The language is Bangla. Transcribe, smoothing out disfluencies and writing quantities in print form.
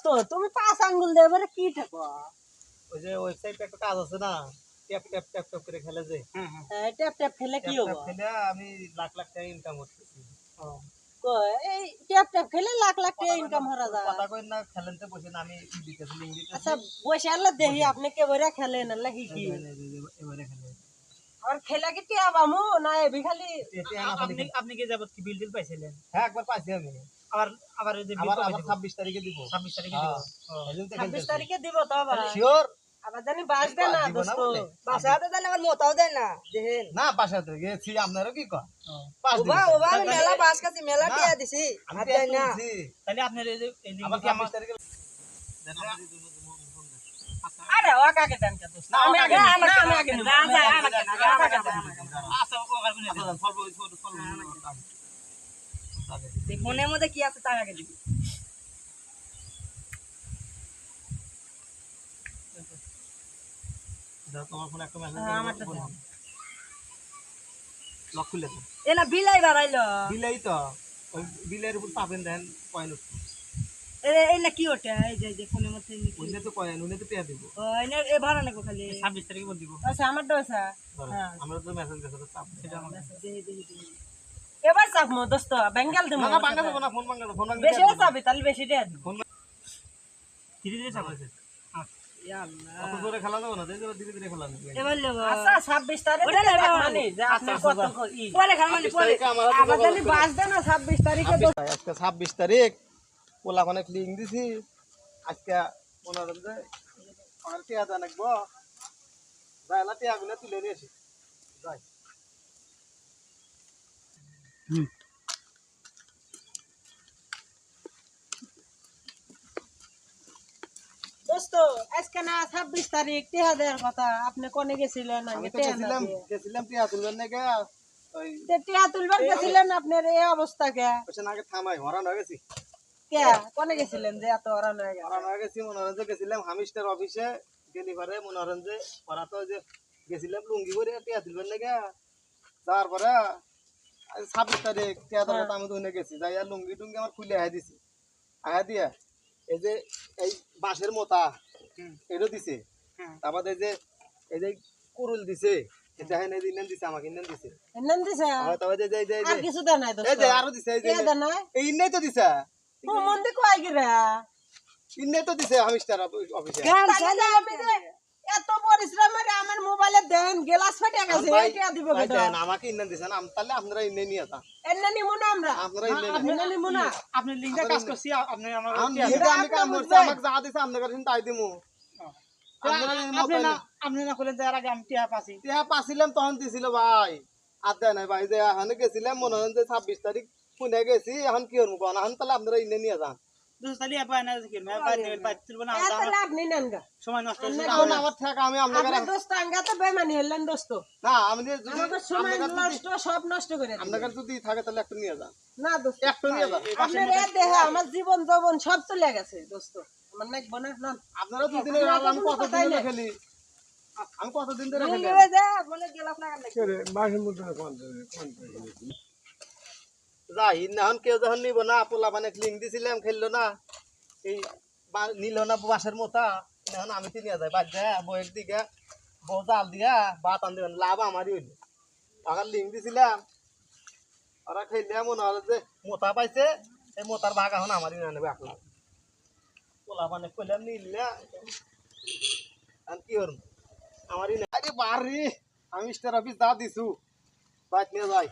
দোস্ত তুমি 5 আঙ্গুল দিয়ে এবারে কি ঠেকো? ওই যে ওয়েবসাইটে একটা কাজ আছে না, ট্যাপ ট্যাপ ট্যাপ ট্যাপ করে খেলে যে, ট্যাপ ট্যাপ খেলে কি ট্যাপ হবে? ট্যাপ খেলে আমি লাখ লাখ টাকা ইনকাম করতেছি। এই ট্যাপ ট্যাপ খেলে লাখ লাখ টাকা কথা কই ইনকাম না, করা যায়। কথা কই না, খেলেনতে বসে না, আমি দিতেছি, লিঙ্ক আচ্ছা দিতেছি। বসে আল্লাহ দেখি আপনি কে বইরা খেলেন আল্লাহ কি এবারে খেলে আর খেলা কি টিয়া বামু না এবি খালি আপনি কি যাবত কি বিল টিল পাইছিলেন? হ্যাঁ, একবার পাইছি আমি। আবার আবার ওই যে বিল আবার কবে আবার দিব? 26 তারিখে দিব। 26 তারিখে দিব। এদিন থেকে 26 তারিখে দিব তো আবার শিওর আবার জানি বাস দেয় না দিব না দোস্ত বলে। বাসাতে জানি আমার মোতাও দেয় না দেখেন না, বাসাতে গেছি, আপনারও কি কয়? ওবা ওবা আমি মেলা বাস কাছে মেলা টিয়া দিছি আমি আর তো দেয় না তুলছি। তাহলে আপনার এই যে এই আবার লিঙ্কটা 26 তারিখে আরে ও কাকে দেন কে দোস্ত আমি আগে আমি আগে নিব যা যা আমাকে আচ্ছা ওকার কোনে ফোনের মধ্যে কি আছে তার আগে দিবি দাও, তোমার ফোনে একটা মেসেজ আমারটা করো। দাও। লক খুলে দাও। এলা বিলাই বাড়াইলো বিলাই তো ওই বিলের উপর পাবেন দেন কয়েন এই না কি ওটা এই যে ফোনের মধ্যে উনি তো কয়েন, উনি তো পেয়ে দিব। ও এনে এ ভাড়া নাকো খালি 26 তারিখে বল দিব। আচ্ছা আমার দোসা হ্যাঁ আমরা তো মেসেজ গেছে তো চাপ সেটা আমাদের এবার চাপ মো দোস্ত বেঙ্গল দিমু না বাংলা দেবো না, ফোন বাংলা ফোন বাংলা বেশি চাবি তাহলে বেশি দিয়ে দিব ধীরে ধীরে চাপ আছে। ইয়া আল্লাহ অত জোরে খেলা দেবো না, ধীরে ধীরে খেলা নেবে। এবার নেব আচ্ছা 26 তারিখে মানে যে আপনি কত ই পরে খান মানে পরে আবার জানি বাস দেন না 26 তারিখে আজকে 26 তারিখ পোলা অনেক লিঙ্ক দিছি। আজকে মনে যে আমার টিয়া দেন একবো যাই না, টিয়া গুলো তুলে নিয়ে আসি যাই। দোস্ত আজকে না 26 তারিখ টিয়া দেওয়ার কথা আপনি কোনে গেছিলেন আমি আমি তো টিয়া গেছিলাম টিয়া তুলবেন না গে, ওই টিয়া তুলবার গেছিলেন আপনার এই অবস্থা কে পেছন আগে থামাই হরান হয়ে গেছি। কে কোনে গেছিলেন যে এত ওরান হয়ে গেল হরান হয়ে গেছি, মনে হয় যে গেছিলাম হামিস্টার অফিসে গেলি পরে মনে হয় যে ওরা তো যে গেছিলাম লুঙ্গি করে টিয়া তুলবেন না গে, যাওয়ার পরে 26 তারিখ টিয়া দেওয়ার কথা আমি তো গেছি, যাই আর লুঙ্গি টুঙ্গি আমার খুলে আয়া দিছি। আয়া দিয়া এই যে এই বাঁশের মোতা এটা দিছে, তারপর এই যে কুরুল দিছে, এটা হেন এই দিন দিছে আমাকে ইন্ডিয়ান দিছে। এনন দিছে তারপর এই আর কিছু দেন নাই যে দোস্ত আরো দিছে, এই যে টিয়া দেন নাই এই ইন্নাই তো দিছে, ও মন্দি কই গিরা ইন্নাই তো দিছে হামিস্টার অফিসে। তাহলে আমি যে এত পরিশ্রম করে আমার মোবাইলে দেন গ্লাস ফাটে গেছে এই টিয়া দিব ভাই কেডা দেন আমাকে ইন্নান দিছে না, তাহলে আপনারা ইন্নাই নিয়ে যান, এনন নিমু না আমরা আপনারা ইন্নাই এনন নিমু না আপনি লিঙ্কটা কাজ করছি আপনি আমার আমি কাম করছি, আমাকে যা দিছে আপনার কাছে তাই দিমু। আপনি না করলেন যে এর আগে আমি টিয়া পাচ্ছি। টিয়া পাছিলাম তখন দিছিল ভাই, আর দেয় নাই ভাই, যে এখন গেছিলাম মনে হয় যে 26 তারিখ শুনে গেছি, এখন কি করবো কোন, এখন তাহলে আপনারা ইন্নাই নিয়ে যান। দুস্তালি আবার না কি মে বাইরে বাইরে তুলব না তাহলে আপনি নেন গা সময় নষ্ট এখন আমার ঠেকা আমি আপনাকে আপনি দোস্ত আঙ্গা তো বেমানি হলেন দোস্ত না, আমি যদি আমাদের সময় নষ্ট সব নষ্ট করে দিলেন। আপনার যদি থাকে তাহলে একটা নিয়ে যান, না দোস্ত একটা নিয়ে যান। আপনার এ দেহে আমার জীবন যৌবন সব চলে গেছে দোস্ত আমার নাকবো না না আপনারা দুদিনের আমি কতদিন ধরে খেলি, আমি কতদিন ধরে খেলি। নিয়ে যা বলে গেলাম না যাই এখন কেউ যখন নিব না, পোলা মানে লিঙ্ক দিছিলাম খেললো না, এই নিল না বাঁশের মোতা, এখন আমি তো নিয়ে যাই বাদ দেয়া বইয়ের দিকে বউ জাল দিয়া ভাত আন দেবেন, লাভ আমারই হইলো। এখন লিঙ্ক দিছিলাম ওরা খেললে মনে হয় যে মোতা পাইছে, এই মোতার ভাগ এখন আমারই না নেবে একলা। পোলা মানে কইলাম নিলে কি করবো আমারই না। আরে বাড়ি আমি স্টার অফিস যা দিছু বাইক নিয়ে যাই।